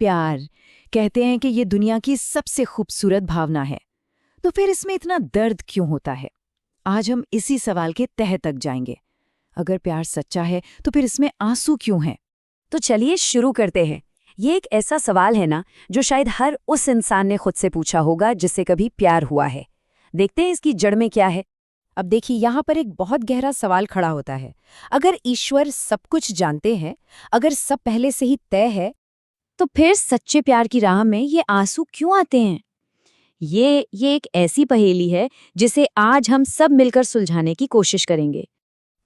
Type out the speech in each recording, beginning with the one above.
प्यार, कहते हैं कि ये दुनिया की सबसे खूबसूरत भावना है। तो फिर इसमें इतना दर्द क्यों होता है? आज हम इसी सवाल के तह तक जाएंगे। अगर प्यार सच्चा है तो फिर इसमें आंसू क्यों हैं? तो चलिए शुरू करते हैं। ये एक ऐसा सवाल है ना जो शायद हर उस इंसान ने खुद से पूछा होगा जिससे कभी प्यार हुआ है। देखते हैं इसकी जड़ में क्या है। अब देखिए, यहाँ पर एक बहुत गहरा सवाल खड़ा होता है। अगर ईश्वर सब कुछ जानते हैं, अगर सब पहले से ही तय है, तो फिर सच्चे प्यार की राह में ये आंसू क्यों आते हैं? ये एक ऐसी पहेली है जिसे आज हम सब मिलकर सुलझाने की कोशिश करेंगे।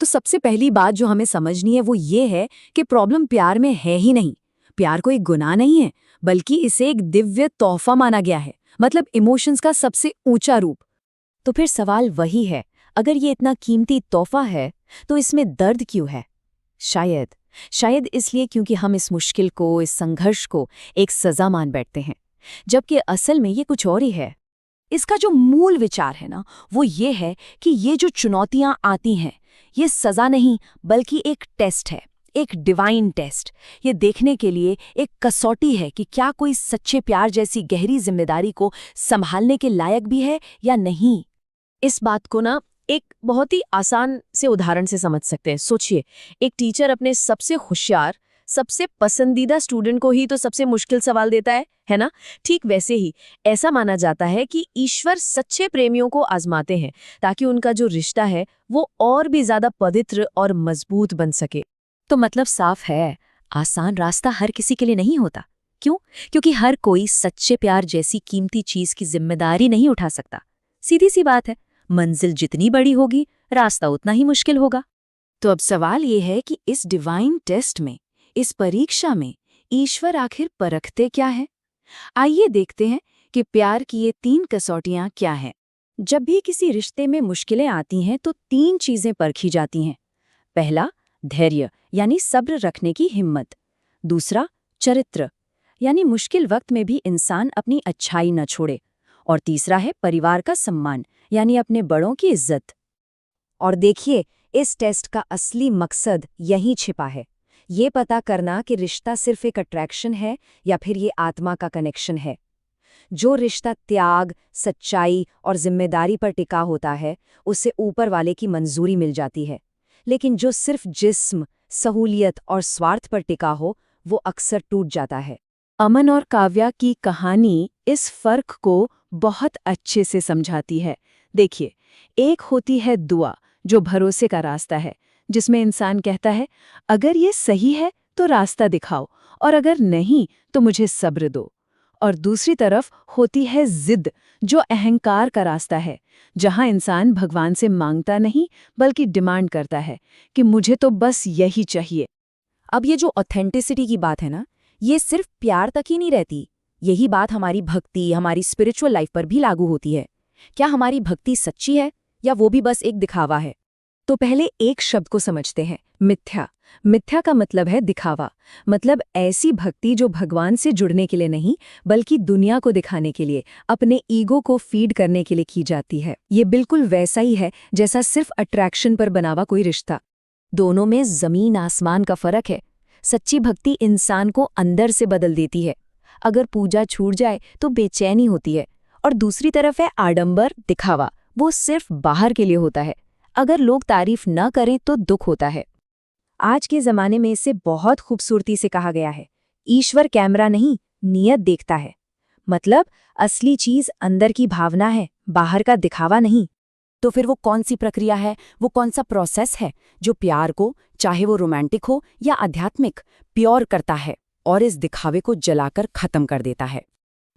तो सबसे पहली बात जो हमें समझनी है वो ये है कि प्रॉब्लम प्यार में है ही नहीं। प्यार कोई गुनाह नहीं है, बल्कि इसे एक दिव्य तोहफा माना गया है, मतलब इमोशंस का सबसे ऊंचा रूप। तो फिर सवाल वही है, अगर ये इतना कीमती तोहफा है तो इसमें दर्द क्यों है? शायद इसलिए क्योंकि हम इस मुश्किल को, इस संघर्ष को एक सजा मान बैठते हैं, जबकि असल में ये कुछ और ही है। इसका जो मूल विचार है ना, वो ये है कि ये जो चुनौतियां आती हैं, ये सजा नहीं बल्कि एक टेस्ट है, एक डिवाइन टेस्ट। ये देखने के लिए एक कसौटी है कि क्या कोई सच्चे प्यार जैसी गहरी जिम्मेदारी को संभालने के लायक भी है या नहीं। इस बात को ना एक बहुत ही आसान से उदाहरण से समझ सकते हैं। सोचिए, एक टीचर अपने सबसे होशियार, सबसे पसंदीदा स्टूडेंट को ही तो सबसे मुश्किल सवाल देता है ना? ठीक वैसे ही ऐसा माना जाता है कि ईश्वर सच्चे प्रेमियों को आजमाते हैं ताकि उनका जो रिश्ता है वो और भी ज्यादा पवित्र और मजबूत बन सके। तो मतलब साफ है, आसान रास्ता हर किसी के लिए नहीं होता। क्यों? क्योंकि हर कोई सच्चे प्यार जैसी कीमती चीज की जिम्मेदारी नहीं उठा सकता। सीधी सी बात है, मंजिल जितनी बड़ी होगी, रास्ता उतना ही मुश्किल होगा। तो अब सवाल ये है कि इस डिवाइन टेस्ट में, इस परीक्षा में ईश्वर आखिर परखते क्या है? आइए देखते हैं कि प्यार की ये 3 कसौटियां क्या हैं। जब भी किसी रिश्ते में मुश्किलें आती हैं तो 3 चीजें परखी जाती हैं। पहला, धैर्य यानी सब्र रखने की हिम्मत। दूसरा, चरित्र यानी मुश्किल वक्त में भी इंसान अपनी अच्छाई न छोड़े। और तीसरा है परिवार का सम्मान यानी अपने बड़ों की इज्जत। और देखिए, इस टेस्ट का असली मकसद यहीं छिपा है। ये पता करना कि रिश्ता सिर्फ एक अट्रैक्शन है या फिर ये आत्मा का कनेक्शन है। जो रिश्ता त्याग, सच्चाई और जिम्मेदारी पर टिका होता है, उसे ऊपर वाले की मंजूरी मिल जाती है। लेकिन जो सिर्फ जिस्म, सहूलियत और स्वार्थ पर टिका हो, वो अक्सर टूट जाता है। अमन और काव्या की कहानी इस फर्क को बहुत अच्छे से समझाती है। देखिए, एक होती है दुआ, जो भरोसे का रास्ता है, जिसमें इंसान कहता है, अगर ये सही है तो रास्ता दिखाओ, और अगर नहीं तो मुझे सब्र दो। और दूसरी तरफ होती है जिद, जो अहंकार का रास्ता है, जहां इंसान भगवान से मांगता नहीं बल्कि डिमांड करता है कि मुझे तो बस यही चाहिए। अब ये जो ऑथेंटिसिटी की बात है ना, ये सिर्फ प्यार तक ही नहीं रहती। यही बात हमारी भक्ति, हमारी स्पिरिचुअल लाइफ पर भी लागू होती है। क्या हमारी भक्ति सच्ची है या वो भी बस एक दिखावा है? तो पहले एक शब्द को समझते हैं, मिथ्या। मिथ्या का मतलब है दिखावा, मतलब ऐसी भक्ति जो भगवान से जुड़ने के लिए नहीं बल्कि दुनिया को दिखाने के लिए, अपने ईगो को फीड करने के लिए की जाती है। ये बिल्कुल वैसा ही है जैसा सिर्फ अट्रैक्शन पर बना हुआ कोई रिश्ता। दोनों में जमीन आसमान का फर्क है। सच्ची भक्ति इंसान को अंदर से बदल देती है। अगर पूजा छूट जाए तो बेचैनी होती है। और दूसरी तरफ है आडंबर, दिखावा, वो सिर्फ बाहर के लिए होता है। अगर लोग तारीफ न करें तो दुख होता है। आज के जमाने में इसे बहुत खूबसूरती से कहा गया है, ईश्वर कैमरा नहीं, नियत देखता है। मतलब असली चीज अंदर की भावना है, बाहर का दिखावा नहीं। तो फिर वो कौन सी प्रक्रिया है, वो कौन सा प्रोसेस है जो प्यार को, चाहे वो रोमांटिक हो या आध्यात्मिक, प्योर करता है और इस दिखावे को जलाकर खत्म कर देता है?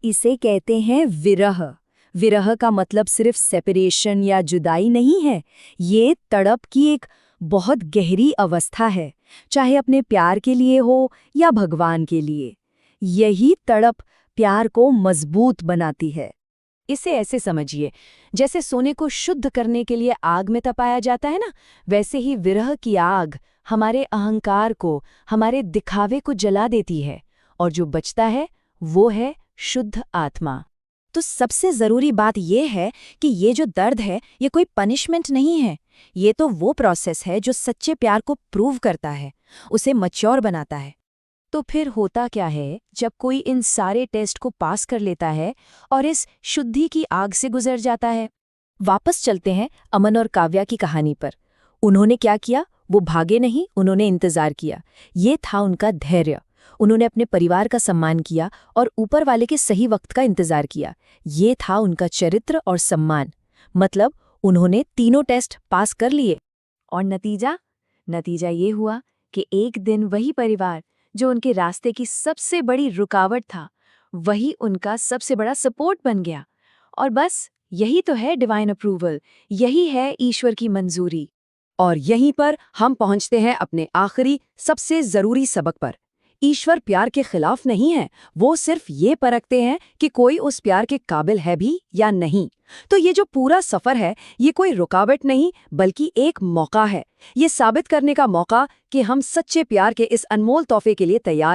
इसे कहते हैं विरह। विरह का मतलब सिर्फ सेपरेशन या जुदाई नहीं है, ये तड़प की एक बहुत गहरी अवस्था है, चाहे अपने प्यार के लिए हो या भगवान के लिए। यही तड़प प्यार को मजबूत बनाती है। इसे ऐसे समझिए, जैसे सोने को शुद्ध करने के लिए आग में तपाया जाता है ना, वैसे ही विरह की आग हमारे अहंकार को, हमारे दिखावे को जला देती है, और जो बचता है वो है शुद्ध आत्मा। तो सबसे जरूरी बात यह है कि ये जो दर्द है, ये कोई पनिशमेंट नहीं है। ये तो वो प्रोसेस है जो सच्चे प्यार को प्रूव करता है, उसे मैच्योर बनाता है। तो फिर होता क्या है जब कोई इन सारे टेस्ट को पास कर लेता है और इस शुद्धि की आग से गुजर जाता है? वापस चलते हैं अमन और काव्या की कहानी पर। उन्होंने क्या किया? वो भागे नहीं, उन्होंने इंतजार किया। ये था उनका धैर्य। उन्होंने अपने परिवार का सम्मान किया और ऊपर वाले के सही वक्त का इंतजार किया। ये था उनका चरित्र और सम्मान। मतलब उन्होंने तीनों टेस्ट पास कर लिए। और नतीजा ये हुआ कि एक दिन वही परिवार जो उनके रास्ते की सबसे बड़ी रुकावट था, वही उनका सबसे बड़ा सपोर्ट बन गया। और बस यही तो है डिवाइन अप्रूवल, यही है ईश्वर की मंजूरी। और यहीं पर हम पहुंचते हैं अपने आखिरी सबसे जरूरी सबक पर। ईश्वर प्यार के खिलाफ नहीं है, वो सिर्फ ये परखते हैं कि कोई उस प्यार के काबिल है भी या नहीं। तो ये जो पूरा सफर है, ये कोई रुकावट नहीं बल्कि एक मौका है, ये साबित करने का मौका कि हम सच्चे प्यार के इस अनमोल तोहफे के लिए तैयार